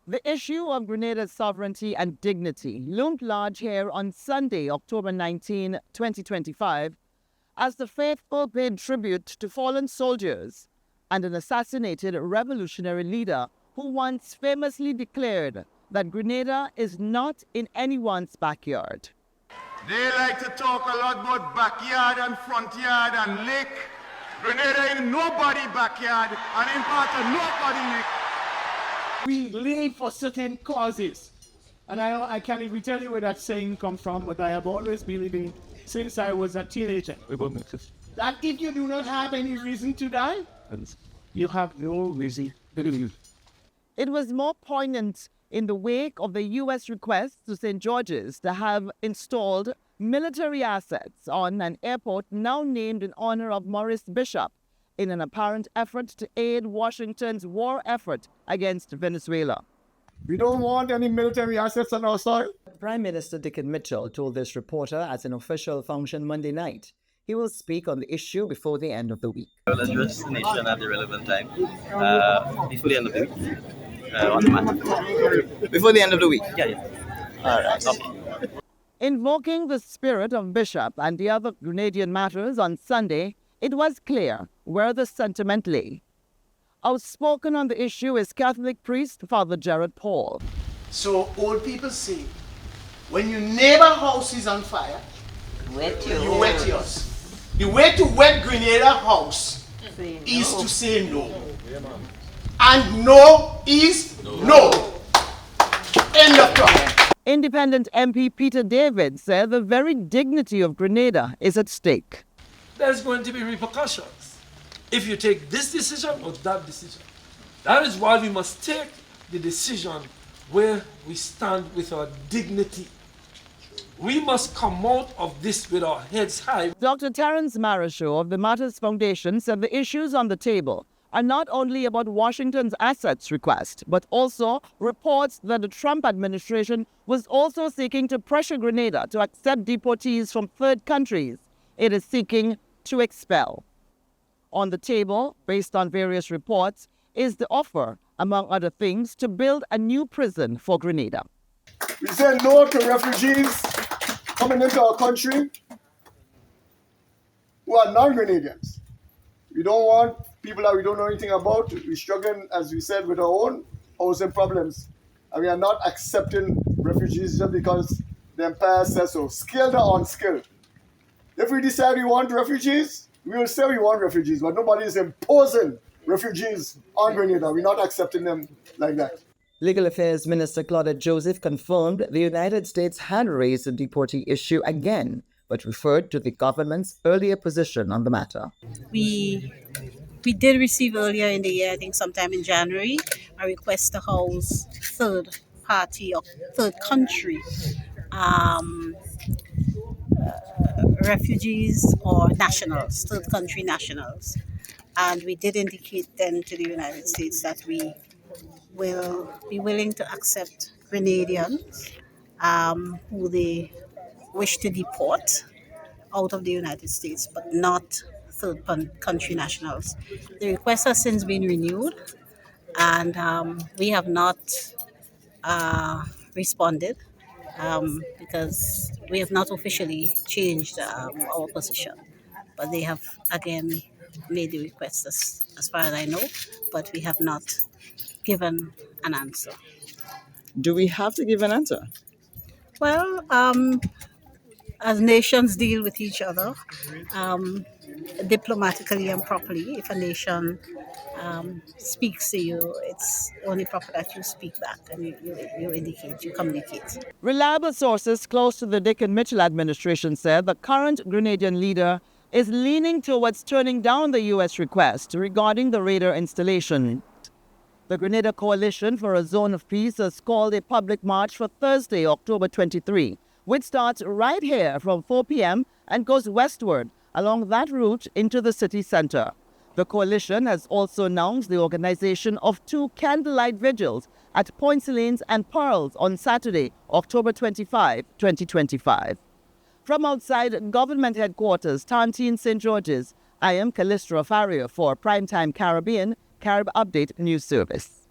The issue of Grenada's sovereignty and dignity loomed large here on Sunday, October 19, 2025, as the faithful paid tribute to fallen soldiers and an assassinated revolutionary leader who once famously declared that Grenada is not in anyone's backyard. They like to talk a lot about backyard and front yard and lake. Grenada in nobody backyard and in part of nobody lake. We live for certain causes. And I can't even tell you where that saying comes from, but I have always believed in since I was a teenager. That if you do not have any reason to die, you have no reason to live. It was more poignant in the wake of the U.S. request to St. George's to have installed military assets on an airport now named in honor of Maurice Bishop, in an apparent effort to aid Washington's war effort against Venezuela. We don't want any military assets on our soil. Prime Minister Dickon Mitchell told this reporter at an official function Monday night. He will speak on the issue before the end of the week. I will address the nation at the relevant time before the end of the week on the matter. Before the end of the week? Yeah. All right. Okay. Invoking the spirit of Bishop and the other Grenadian matters on Sunday, it was clear where the sentiment lay. Outspoken on the issue is Catholic priest Father Gerard Paul. So old people say, when your neighbor house is on fire, you wet yours. The way to wet Grenada house is to say no. And no is no. End of talk. Independent MP Peter David said the very dignity of Grenada is at stake. There's going to be repercussions if you take this decision or that decision. That is why we must take the decision where we stand with our dignity. We must come out of this with our heads high. Dr. Terence Marasho of the Matters Foundation said the issues on the table are not only about Washington's assets request, but also reports that the Trump administration was also seeking to pressure Grenada to accept deportees from third countries it is seeking to expel. On the table, based on various reports, is the offer, among other things, to build a new prison for Grenada. We say no to refugees coming into our country who are non-Grenadians. We don't want people that we don't know anything about. We're struggling, as we said, with our own housing problems. And we are not accepting refugees just because the empire says so. Skilled or unskilled. If we decide we want refugees, we will say we want refugees, but nobody is imposing refugees on Grenada. We're not accepting them like that. Legal Affairs Minister Claudette Joseph confirmed the United States had raised the deportee issue again, but referred to the government's earlier position on the matter. We did receive earlier in the year, I think sometime in January, a request to house third party or third country refugees or nationals, third country nationals. And we did indicate then to the United States that we will be willing to accept Grenadians who they wish to deport out of the United States, but not third country nationals. The request has since been renewed, and we have not responded because we have not officially changed our position. But they have again made the request as far as I know, but we have not given an answer. Do we have to give an answer? Well, as nations deal with each other diplomatically and properly, if a nation speaks to you, it's only proper that you speak back and you indicate, you communicate. Reliable sources close to the Dickon Mitchell administration said the current Grenadian leader is leaning towards turning down the U.S. request regarding the radar installation. The Grenada Coalition for a Zone of Peace has called a public march for Thursday, October 23, which starts right here from 4 p.m. and goes westward along that route into the city center. The coalition has also announced the organization of 2 candlelight vigils at Points Lanes and Pearls on Saturday, October 25, 2025. From outside government headquarters, Tantine St. George's, I am Callistra Farrier for Primetime Caribbean, Carib Update News Service.